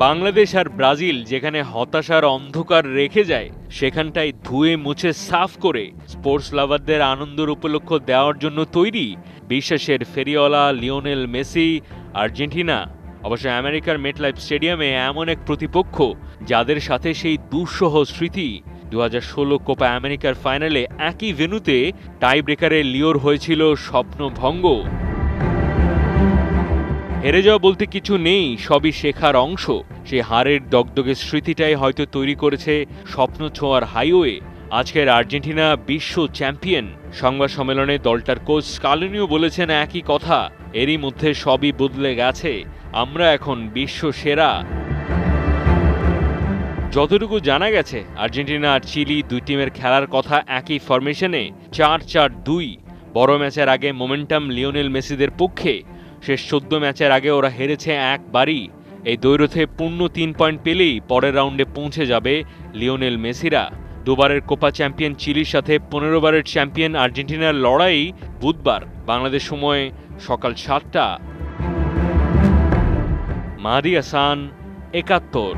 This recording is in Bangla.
বাংলাদেশ আর ব্রাজিল যেখানে হতাশার অন্ধকার রেখে যায়, সেখানটায় ধুয়ে মুছে সাফ করে স্পোর্টস লাভারদের আনন্দের উপলক্ষ দেওয়ার জন্য তৈরি বিশ্বাসের ফেরিওয়ালা লিওনেল মেসি, আর্জেন্টিনা। অবশ্য আমেরিকার মেটলাইফ স্টেডিয়ামে এমন এক প্রতিপক্ষ যাদের সাথে সেই দুঃসহ স্মৃতি। 2016 কোপা আমেরিকার ফাইনালে একই ভেন্যুতে টাই ব্রেকারে লিওর হয়েছিল স্বপ্নভঙ্গ। হেরে যাওয়া বলতে কিছু নেই, সবই শেখার অংশ। সেই হারের দগদগে স্মৃতিটাই হয়তো তৈরি করেছে স্বপ্ন ছোঁয়ার হাইওয়ে। আজকের আর্জেন্টিনা বিশ্ব চ্যাম্পিয়ন। সংবাদ সম্মেলনে দলটার কোচ স্কালোনিও বলেছেন একই কথা, এরই মধ্যে সবই বদলে গেছে, আমরা এখন বিশ্ব সেরা। যতটুকু জানা গেছে, আর্জেন্টিনা আর চিলি দুই টিমের খেলার কথা একই ফরমেশনে 4-4-2। বড় ম্যাচের আগে মোমেন্টাম লিওনেল মেসিদের পক্ষে। শেষ 14 ম্যাচের আগে ওরা হেরেছে একবারই। এই দ্বৈরথে পূর্ণ 3 পয়েন্ট পেলেই পরের রাউন্ডে পৌঁছে যাবে লিওনেল মেসিরা। দুবারের কোপা চ্যাম্পিয়ন চিলির সাথে 15 বারের চ্যাম্পিয়ন আর্জেন্টিনার লড়াই বুধবার বাংলাদেশ সময় সকাল 7টা। মাহদি হাসান, 71।